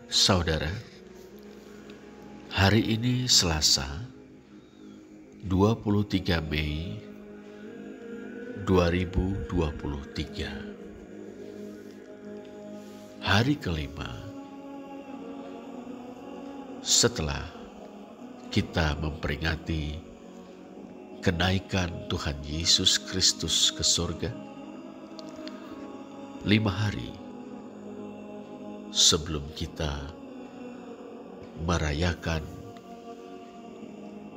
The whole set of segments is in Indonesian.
Saudara, hari ini Selasa, 23 Mei 2023. Hari kelima setelah kita memperingati kenaikan Tuhan Yesus Kristus ke surga. 5 hari sebelum kita merayakan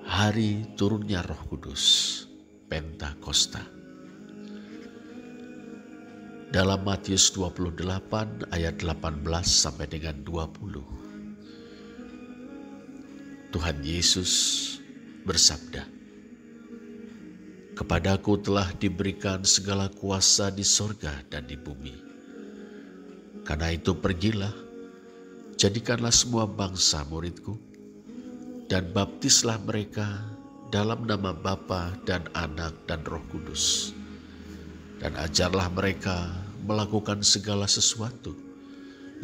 hari turunnya Roh Kudus, Pentakosta. Dalam Matius 28 ayat 18 sampai dengan 20, Tuhan Yesus bersabda, "Kepadaku telah diberikan segala kuasa di sorga dan di bumi. Karena itu pergilah, jadikanlah semua bangsa muridku, dan baptislah mereka dalam nama Bapa dan Anak dan Roh Kudus. Dan ajarlah mereka melakukan segala sesuatu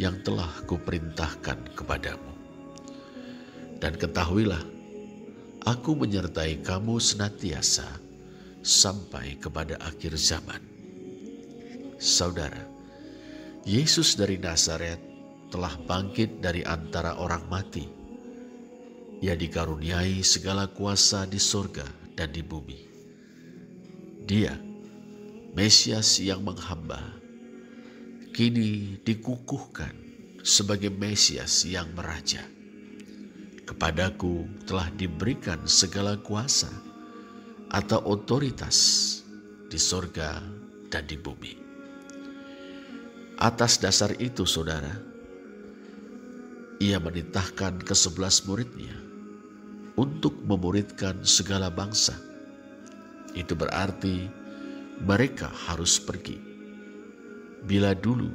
yang telah kuperintahkan kepadamu. Dan ketahuilah, aku menyertai kamu senantiasa sampai kepada akhir zaman." Saudara, Yesus dari Nazaret telah bangkit dari antara orang mati. Ia dikaruniai segala kuasa di surga dan di bumi. Dia, Mesias yang menghamba, kini dikukuhkan sebagai Mesias yang meraja. Kepadaku telah diberikan segala kuasa atau otoritas di surga dan di bumi. Atas dasar itu, saudara, ia menitahkan ke-11 muridnya untuk memuridkan segala bangsa. Itu berarti mereka harus pergi. Bila dulu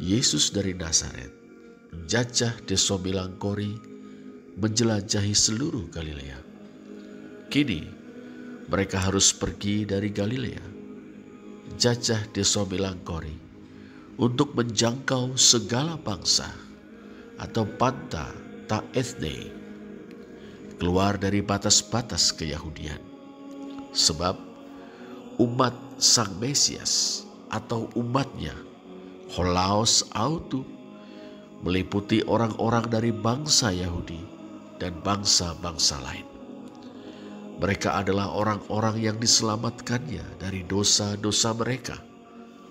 Yesus dari Nazaret menjajah desa Milangkori, menjelajahi seluruh Galilea, kini mereka harus pergi dari Galilea, jajah desa Milangkori, untuk menjangkau segala bangsa atau panta ta ethne, keluar dari batas-batas keyahudian. Sebab umat Sang Mesias atau umatnya, holaos autu, meliputi orang-orang dari bangsa Yahudi dan bangsa-bangsa lain. Mereka adalah orang-orang yang diselamatkannya dari dosa-dosa mereka.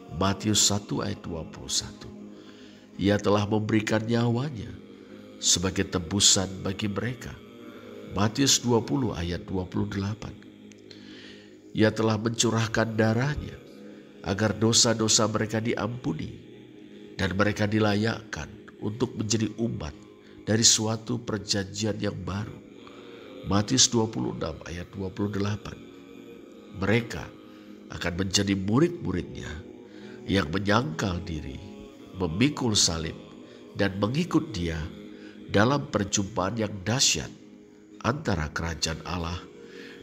Matius 1 ayat 21. Ia telah memberikan nyawanya sebagai tebusan bagi mereka. Matius 20 ayat 28. Ia telah mencurahkan darahnya agar dosa-dosa mereka diampuni dan mereka dilayakkan untuk menjadi umat dari suatu perjanjian yang baru. Matius 26 ayat 28. Mereka akan menjadi murid-muridnya yang menyangkal diri, memikul salib, dan mengikut dia dalam perjumpaan yang dahsyat antara kerajaan Allah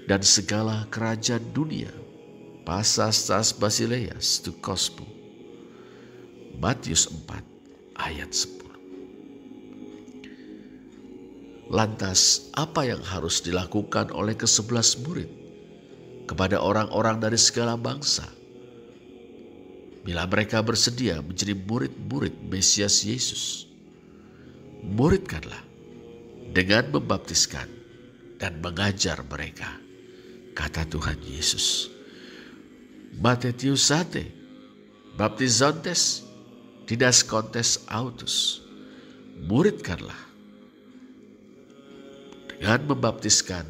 dan segala kerajaan dunia. Pasas Basileas tu Kospo. Matius 4 ayat 10. Lantas apa yang harus dilakukan oleh ke-11 murid kepada orang-orang dari segala bangsa? Bila mereka bersedia menjadi murid-murid Mesias Yesus, muridkanlah dengan membaptiskan dan mengajar mereka, kata Tuhan Yesus. Mattheus 1, baptizantes didascontes autus, muridkanlah dengan membaptiskan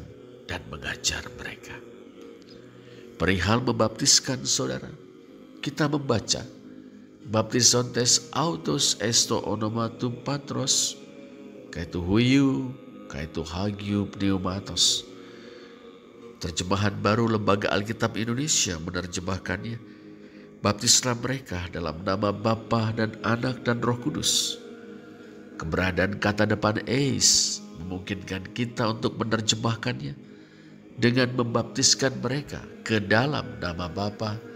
dan mengajar mereka. Perihal membaptiskan, saudara, kita membaca baptizantes autos esto onomatum patros, kaitu huiu, kaitu hagiu pneumatos. Terjemahan baru Lembaga Alkitab Indonesia menerjemahkannya, baptislah mereka dalam nama Bapa dan Anak dan Roh Kudus. Keberadaan kata depan eis memungkinkan kita untuk menerjemahkannya dengan membaptiskan mereka ke dalam nama Bapa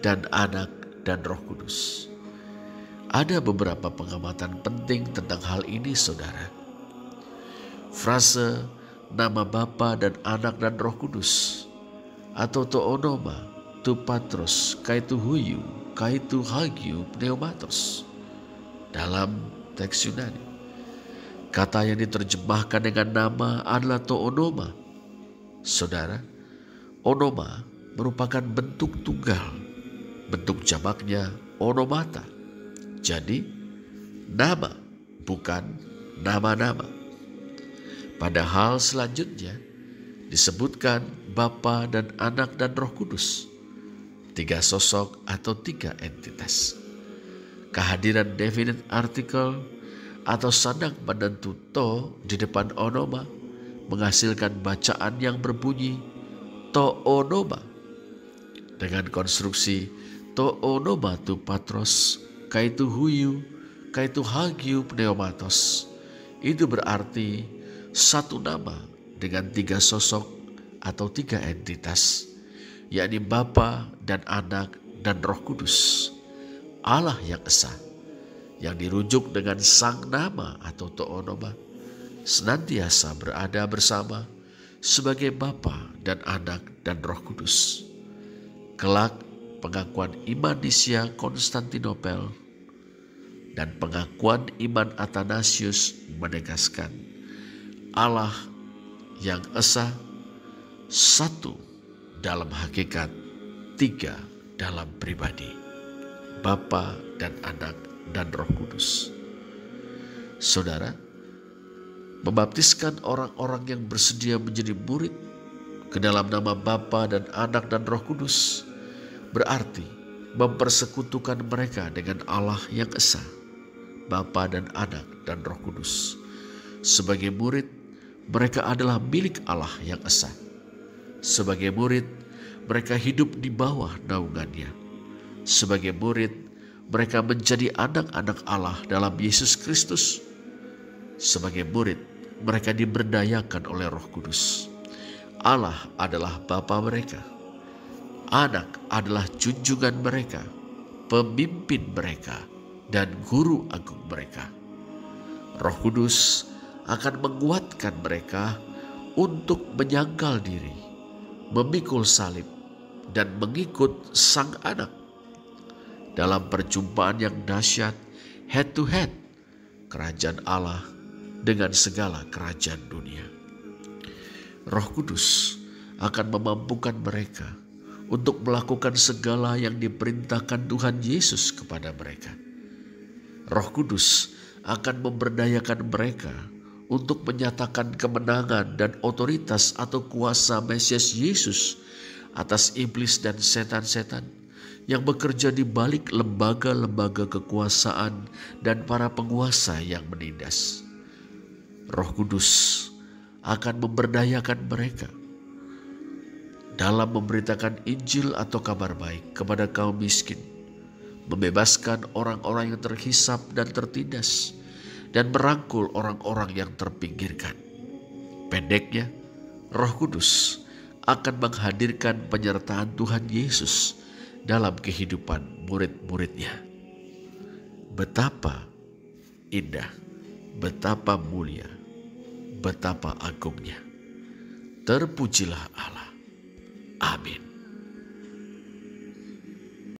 dan Anak dan Roh Kudus. Ada beberapa pengamatan penting tentang hal ini, saudara. Frase nama Bapa dan Anak dan Roh Kudus atau toonoma, tu patros, kaitu huiou, kaitu hagiou pneumatos dalam teks Yunani. Kata yang diterjemahkan dengan nama adalah toonoma. Saudara, onoma merupakan bentuk tunggal. Bentuk jamaknya onomata. Jadi, nama bukan nama-nama. Padahal selanjutnya disebutkan Bapa dan Anak dan Roh Kudus. 3 sosok atau 3 entitas. Kehadiran definite article atau sanak penentu to di depan onoma menghasilkan bacaan yang berbunyi toonoma. Dengan konstruksi toonoma tu patros, kaitu huiou, kaitu hagiou pneumatos. Itu berarti satu nama dengan 3 sosok atau 3 entitas, yakni Bapa dan Anak dan Roh Kudus. Allah yang esa, yang dirujuk dengan sang nama atau toonoma, senantiasa berada bersama sebagai Bapa dan Anak dan Roh Kudus. Kelak pengakuan iman Nicea Konstantinopel dan pengakuan iman Athanasius menegaskan Allah yang esa, satu dalam hakikat, 3 dalam pribadi, Bapa dan Anak dan Roh Kudus. Saudara, membaptiskan orang-orang yang bersedia menjadi murid ke dalam nama Bapa dan Anak dan Roh Kudus berarti mempersekutukan mereka dengan Allah yang esa, Bapa dan Anak dan Roh Kudus. Sebagai murid, mereka adalah milik Allah yang esa. Sebagai murid, mereka hidup di bawah naungannya. Sebagai murid, mereka menjadi anak-anak Allah dalam Yesus Kristus. Sebagai murid, mereka diberdayakan oleh Roh Kudus. Allah adalah Bapa mereka. Anak adalah junjungan mereka, pemimpin mereka, dan guru agung mereka. Roh Kudus akan menguatkan mereka untuk menyangkal diri, memikul salib, dan mengikut sang anak dalam perjumpaan yang dahsyat head to head kerajaan Allah dengan segala kerajaan dunia. Roh Kudus akan memampukan mereka untuk melakukan segala yang diperintahkan Tuhan Yesus kepada mereka. Roh Kudus akan memberdayakan mereka untuk menyatakan kemenangan dan otoritas atau kuasa Mesias Yesus atas iblis dan setan-setan yang bekerja di balik lembaga-lembaga kekuasaan dan para penguasa yang menindas. Roh Kudus akan memberdayakan mereka dalam memberitakan Injil atau kabar baik kepada kaum miskin, membebaskan orang-orang yang terhisap dan tertindas, dan merangkul orang-orang yang terpinggirkan. Pendeknya, Roh Kudus akan menghadirkan penyertaan Tuhan Yesus dalam kehidupan murid-muridnya. Betapa indah, betapa mulia, betapa agungnya. Terpujilah Allah. Amin.